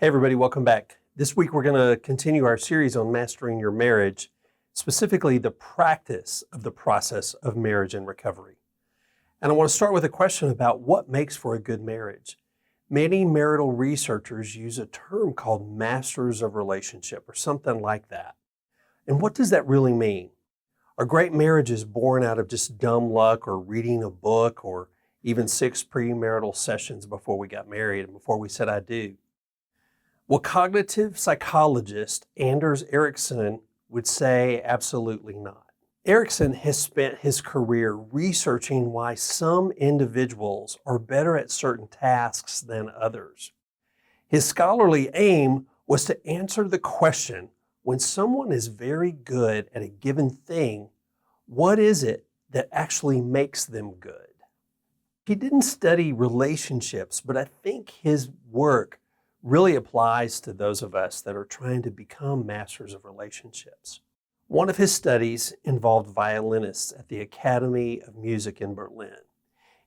Hey everybody, welcome back. This week we're going to continue our series on mastering your marriage, specifically the practice of the process of marriage and recovery. And I want to start with a question about what makes for a good marriage. Many marital researchers use a term called masters of relationship or something like that. And what does that really mean? Are great marriages born out of just dumb luck or reading a book or even 6 premarital sessions before we got married and before we said I do? Well, cognitive psychologist Anders Ericsson would say absolutely not. Ericsson has spent his career researching why some individuals are better at certain tasks than others. His scholarly aim was to answer the question, when someone is very good at a given thing, what is it that actually makes them good? He didn't study relationships, but I think his work really applies to those of us that are trying to become masters of relationships. One of his studies involved violinists at the Academy of Music in Berlin,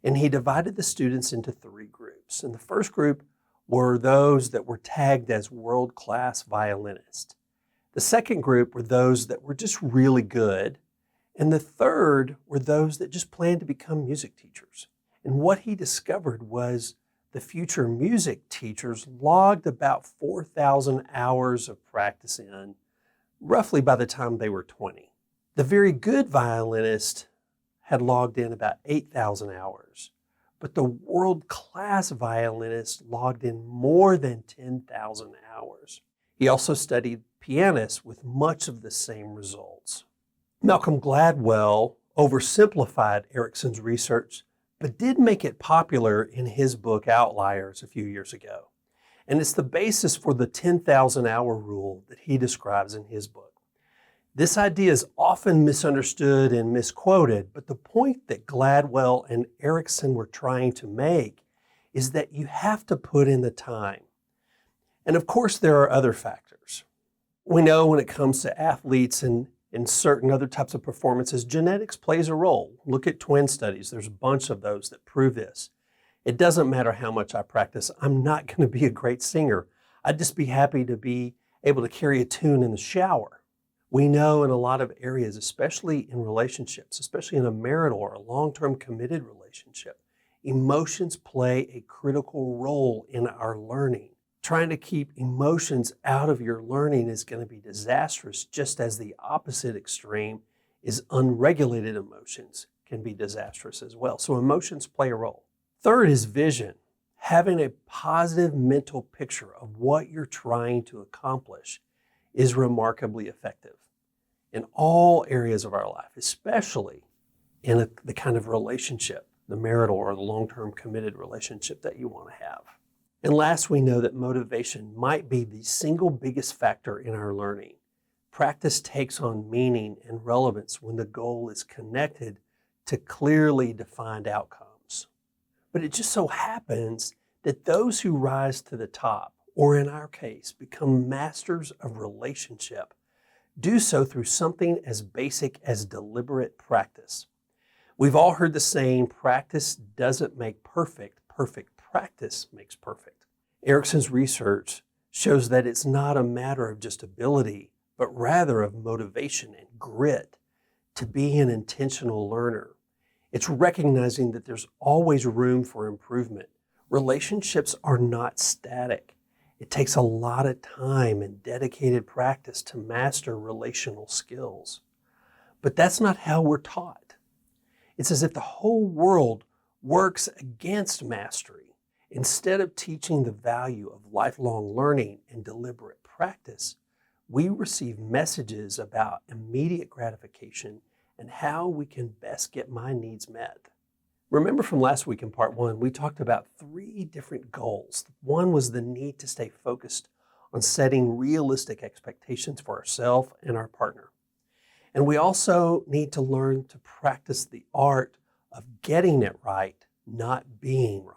and he divided the students into 3 groups. And the first group were those that were tagged as world-class violinists. The second group were those that were just really good, and the third were those that just planned to become music teachers. And what he discovered was the future music teachers logged about 4,000 hours of practice in, roughly by the time they were 20. The very good violinist had logged in about 8,000 hours, but the world-class violinist logged in more than 10,000 hours. He also studied pianists with much of the same results. Malcolm Gladwell oversimplified Ericsson's research, but did make it popular in his book Outliers a few years ago. And it's the basis for the 10,000 hour rule that he describes in his book. This idea is often misunderstood and misquoted, but the point that Gladwell and Ericsson were trying to make is that you have to put in the time. And of course, there are other factors. We know when it comes to athletes and in certain other types of performances, genetics plays a role. Look at twin studies. There's a bunch of those that prove this. It doesn't matter how much I practice. I'm not going to be a great singer. I'd just be happy to be able to carry a tune in the shower. We know in a lot of areas, especially in relationships, especially in a marital or a long-term committed relationship, emotions play a critical role in our learning. Trying to keep emotions out of your learning is going to be disastrous, just as the opposite extreme is unregulated emotions can be disastrous as well. So emotions play a role. Third is vision. Having a positive mental picture of what you're trying to accomplish is remarkably effective in all areas of our life, especially in the kind of relationship, the marital or the long-term committed relationship that you want to have. And last, we know that motivation might be the single biggest factor in our learning. Practice takes on meaning and relevance when the goal is connected to clearly defined outcomes. But it just so happens that those who rise to the top, or in our case, become masters of relationship, do so through something as basic as deliberate practice. We've all heard the saying, practice doesn't make perfect, perfect practice makes perfect. Ericsson's research shows that it's not a matter of just ability, but rather of motivation and grit to be an intentional learner. It's recognizing that there's always room for improvement. Relationships are not static. It takes a lot of time and dedicated practice to master relational skills. But that's not how we're taught. It's as if the whole world works against mastery. Instead of teaching the value of lifelong learning and deliberate practice, we receive messages about immediate gratification and how we can best get my needs met. Remember from last week in part 1, we talked about 3 different goals. One was the need to stay focused on setting realistic expectations for ourselves and our partner. And we also need to learn to practice the art of getting it right, not being right.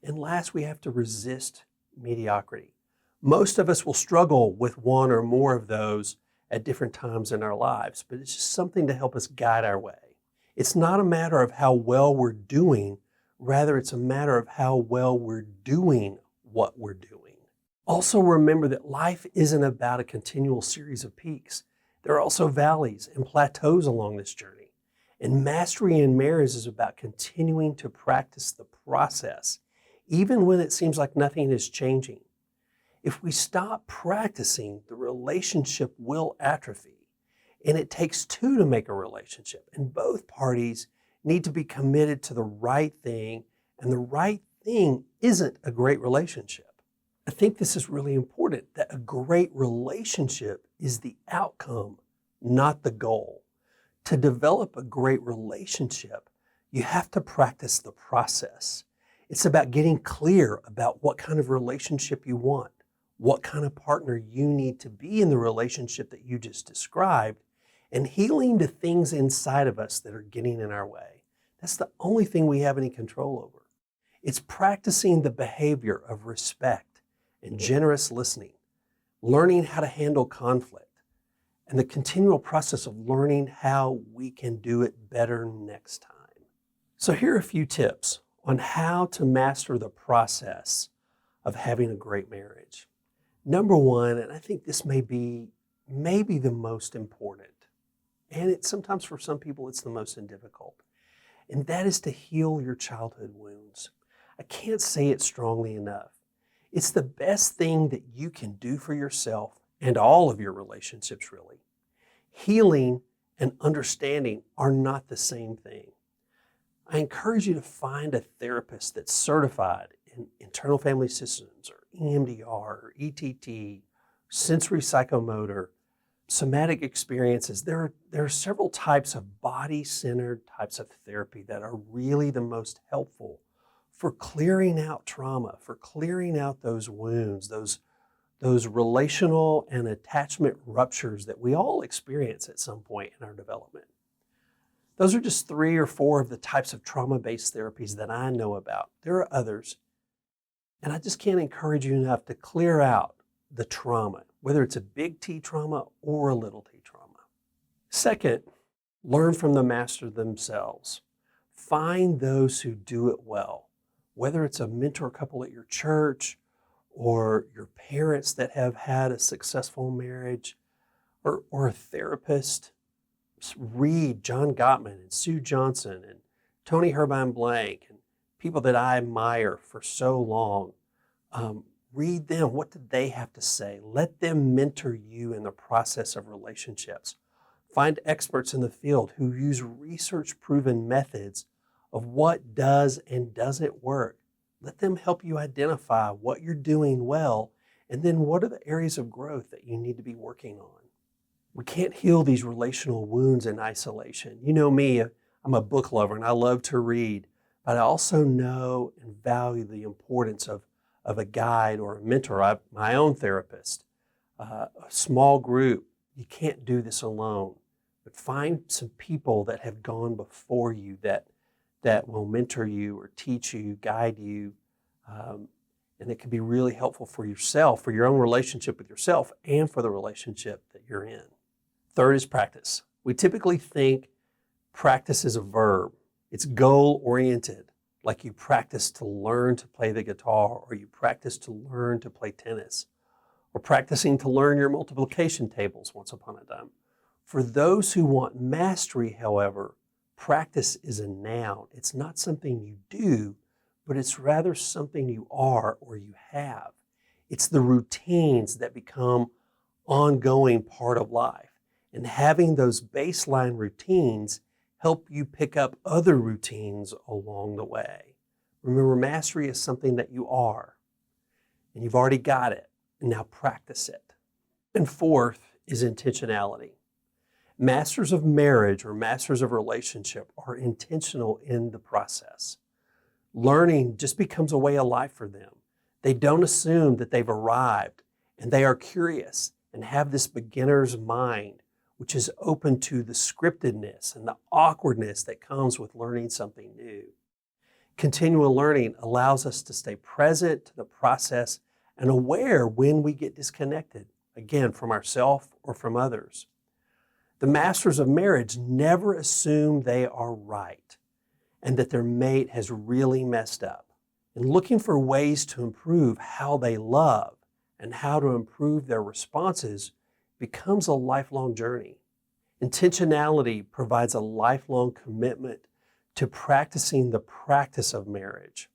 And last, we have to resist mediocrity. Most of us will struggle with one or more of those at different times in our lives, but it's just something to help us guide our way. It's not a matter of how well we're doing, rather it's a matter of how well we're doing what we're doing. Also remember that life isn't about a continual series of peaks. There are also valleys and plateaus along this journey. And mastery in marriage is about continuing to practice the process, even when it seems like nothing is changing. If we stop practicing, the relationship will atrophy. And it takes two to make a relationship, and both parties need to be committed to the right thing, and the right thing isn't a great relationship. I think this is really important, that a great relationship is the outcome, not the goal. To develop a great relationship, you have to practice the process. It's about getting clear about what kind of relationship you want, what kind of partner you need to be in the relationship that you just described, and healing the things inside of us that are getting in our way. That's the only thing we have any control over. It's practicing the behavior of respect and generous listening, learning how to handle conflict, and the continual process of learning how we can do it better next time. So here are a few tips on how to master the process of having a great marriage. Number one, and I think this may be the most important, and it's sometimes for some people it's the most difficult, and that is to heal your childhood wounds. I can't say it strongly enough. It's the best thing that you can do for yourself and all of your relationships, really. Healing and understanding are not the same thing. I encourage you to find a therapist that's certified in internal family systems or EMDR or ETT, sensory psychomotor, somatic experiences. There are several types of body-centered types of therapy that are really the most helpful for clearing out trauma, for clearing out those wounds, those relational and attachment ruptures that we all experience at some point in our development. Those are just 3 or 4 of the types of trauma-based therapies that I know about. There are others, and I just can't encourage you enough to clear out the trauma, whether it's a big T trauma or a little t trauma. Second, learn from the master themselves. Find those who do it well, whether it's a mentor couple at your church or your parents that have had a successful marriage or a therapist. Read John Gottman and Sue Johnson and Tony Herbine Blank and people that I admire for so long. Read them. What did they have to say? Let them mentor you in the process of relationships. Find experts in the field who use research-proven methods of what does and doesn't work. Let them help you identify what you're doing well, and then what are the areas of growth that you need to be working on. We can't heal these relational wounds in isolation. You know me, I'm a book lover and I love to read, but I also know and value the importance of a guide or a mentor, my own therapist, a small group. You can't do this alone, but find some people that have gone before you that will mentor you or teach you, guide you, and it can be really helpful for yourself, for your own relationship with yourself, and for the relationship that you're in. Third is practice. We typically think practice is a verb. It's goal-oriented, like you practice to learn to play the guitar, or you practice to learn to play tennis, or practicing to learn your multiplication tables once upon a time. For those who want mastery, however, practice is a noun. It's not something you do, but it's rather something you are or you have. It's the routines that become ongoing part of life. And having those baseline routines help you pick up other routines along the way. Remember, mastery is something that you are, and you've already got it, and now practice it. And fourth is intentionality. Masters of marriage or masters of relationship are intentional in the process. Learning just becomes a way of life for them. They don't assume that they've arrived, and they are curious and have this beginner's mind, which is open to the scriptedness and the awkwardness that comes with learning something new. Continual learning allows us to stay present to the process and aware when we get disconnected, again, from ourselves or from others. The masters of marriage never assume they are right and that their mate has really messed up, and looking for ways to improve how they love and how to improve their responses becomes a lifelong journey. Intentionality provides a lifelong commitment to practicing the practice of marriage.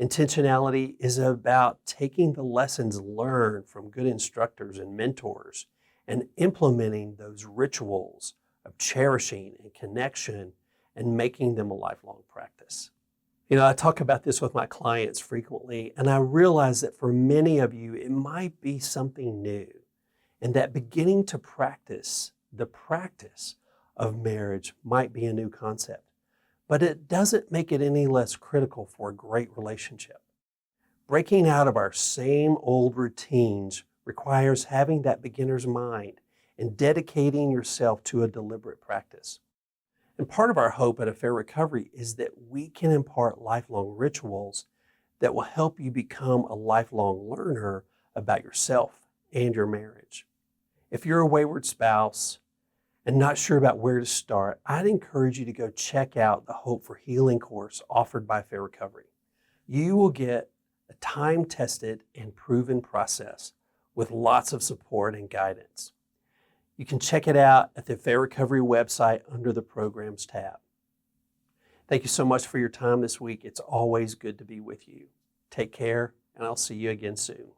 Intentionality is about taking the lessons learned from good instructors and mentors and implementing those rituals of cherishing and connection and making them a lifelong practice. I talk about this with my clients frequently, and I realize that for many of you, it might be something new, and that beginning to practice the practice of marriage might be a new concept. But it doesn't make it any less critical for a great relationship. Breaking out of our same old routines requires having that beginner's mind and dedicating yourself to a deliberate practice. And part of our hope at Affair Recovery is that we can impart lifelong rituals that will help you become a lifelong learner about yourself and your marriage. If you're a wayward spouse and not sure about where to start, I'd encourage you to go check out the Hope for Healing course offered by Affair Recovery. You will get a time-tested and proven process with lots of support and guidance. You can check it out at the Affair Recovery website under the Programs tab. Thank you so much for your time this week. It's always good to be with you. Take care, and I'll see you again soon.